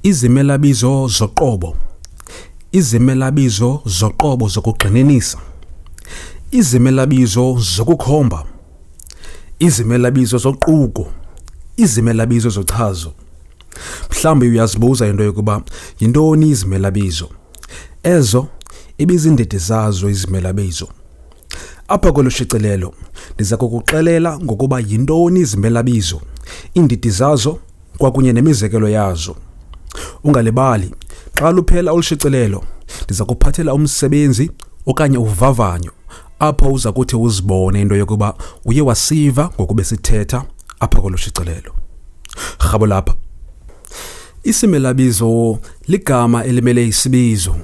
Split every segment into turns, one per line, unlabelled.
Izimelabizo zoqobo. Izimelabizo zoqobo zokugxininisa. Izimelabizo zokukhomba. Izimelabizo zoquko. Izimelabizo zochazo. Mhlambi uyazibuza into yokuba yintoni izimelabizo. Ezo ibizindidi zazo izimelabizo. Apha kolushicilelo ndiza kukuxelela ngokuba yintoni izimelabizo, indidi zazo kwakunye nemizekelo yazo. Ungalibali, xa luphela olushicilelo ndiza kuphathela umsebenzi okanye uvavanyo apho uza kuthi uzibone into yokuba uye wasiva ngokube sithetha apha kolushicilelo. Rhabulani. Isimelabizo ligama elimele isibizo.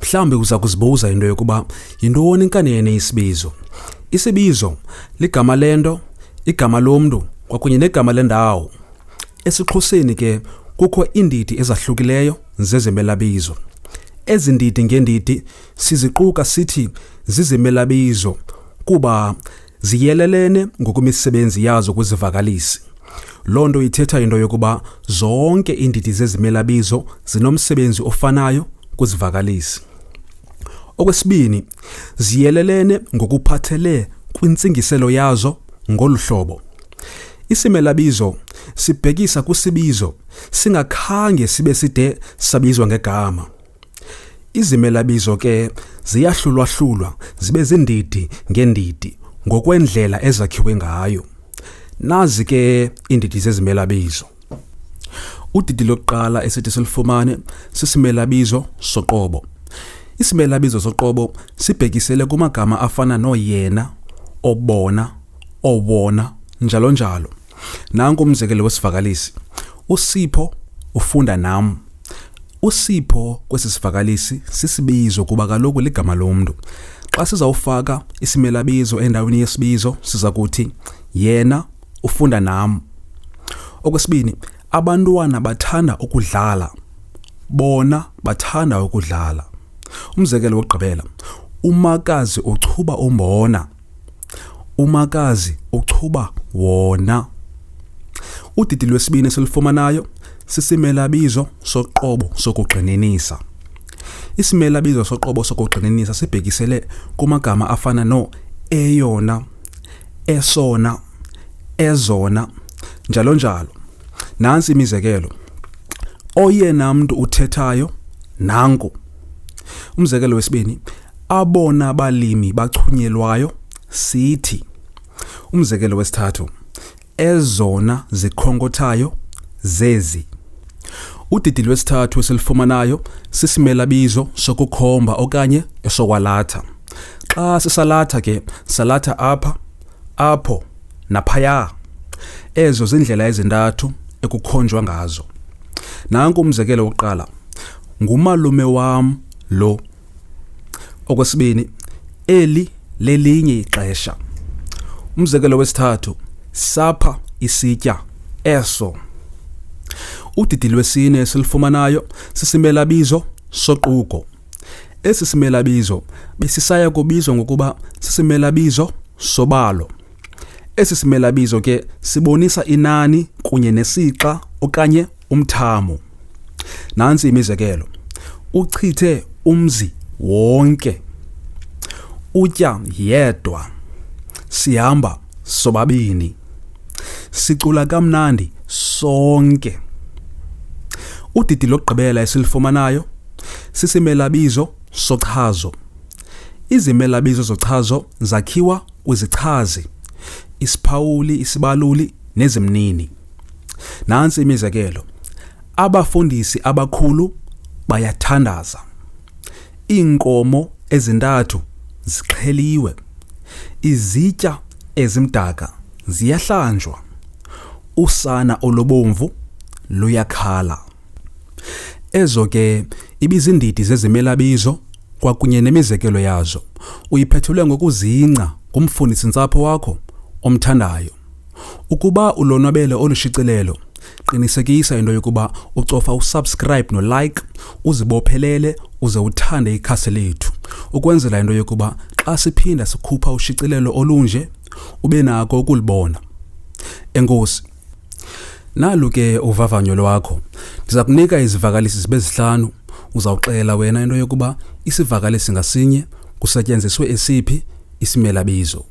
Mhlambi uza kuzibuza into yokuba yintoni inkanene isibizo. Isibizo ligama lento, igama lomntu kwakunye negama lendawo. EsiXhoseni ke kukho iindidi ezahlukileyo zezimelabizo. Ezi ndidi ngeendidi siziquka sithi zizimelabizo kuba ziyelelene ngokwemisebenzi yazo kwizivakalisi. Loo nto ithetha into yokuba zonke iindidi zezimelabizo zinomsebenzi ofanayo kwizivakalisi. Okwesibini, ziyelelene ngokuphathele kwintsingiselo yazo ngolu hlobo. Isimelabizo sibhekisa kwisibizo singakhange sibe side sabizwa ngegama. Izimelabizo ke ziyahlulwa zibe zindidi ngeendidi ngokwendlela ezakhiwe ngayo. Nazi ke iindidi zezimelabizo. Udidi lokuqala esithi silifumane sisimelabizo soqobo. Isimelabizo soqobo sibhekisele kumagama afana noyena, obona, owona, njalo njalo. Nanku umzekelo wesivakalisi. uSipho ufunda nam. uSipho kwesi sivakalisi sisibizo kuba kaloku ligama lomntu. Xa sizawufaka isimelabizo endaweni yesibizo siza kuthi yena ufunda nam. Okwesibini, abantwana bathanda ukudlala. Bona bathanda ukudlala. Umzekelo wokugqibela, umakazi uchuba umbona. Umakazi uchuba wona. Udidi lwesibini esilifumanayo sisimelabizo soqobo sokugxininisa. Isimelabizo soqobo sokugxininisa sibhekisele kumagama afana no eyona, esona, ezona, njalo njalo. Nansi imizekelo. Oyena mntu uthethayo nanku. Umzekelo wesibini, abona balimi bachunyelwayo sithi. Umzekelo wesithathu, ezona zikhonkothayo zezi. Udidi lwesithathu esilifumanayo sisimelabizo sokukhomba okanye esokwalatha. Xa sisalatha ke salatha apha, apho naphaya. Ezo zindlela ezintathu ekukhonjwa ngazo. Nanku umzekelo wokuqala, ngumalume wam lo. Okwesibini, eli lelinye ixesha. Umzekelo wesithathu, sapha isitya eso. Udidi lwesine esilifumanayo sisimelabizo soquko. Esi simelabizo besisaya kubizwa ngokuba sisimelabizo sobalo. Esi simelabizo ke sibonisa inani kunye nesixa okanye umthamo. Nansi imizekelo. Uchithe umzi wonke. Utya yedwa. Sihamba sobabini. Sicula kamnandi sonke. Udidi lokugqibela esilifumanayo sisimelabizo sochazo. Izimelabizo zochazo zakhiwa kwizichazi, isiphawuli, isibaluli nezimnini. Nansi imizekelo. Abafundisi abakhulu bayathandaza. Iinkomo ezintathu zixheliwe. Izitya ezimdaka ziyahlanjwa. Usana olubomvu luyakhala. Ezo ke ibizindidi zezimelabizo kwakunye nemizekelo yazo. Uyiphethelwe ngokuzingca ngumfundisi-ntsapho wakho omthandayo. Ukuba ulonwabele olushicilelo, qinisekisa into yokuba ucofa usubscribe no-like, uzibophelele uze uthande ikhasi lethu. Ukwenzela into yokuba xa siphinda sikhupha ushicilelo olunje, ube nako ukulibona. Enkosi. Nalu ke uvavanyo lwakho. Ndiza kunika izivakalisi zibe 5. Uzawuxela wena into yokuba isivakalisi ngasinye kusetyenziswe esiphi isimelabizo.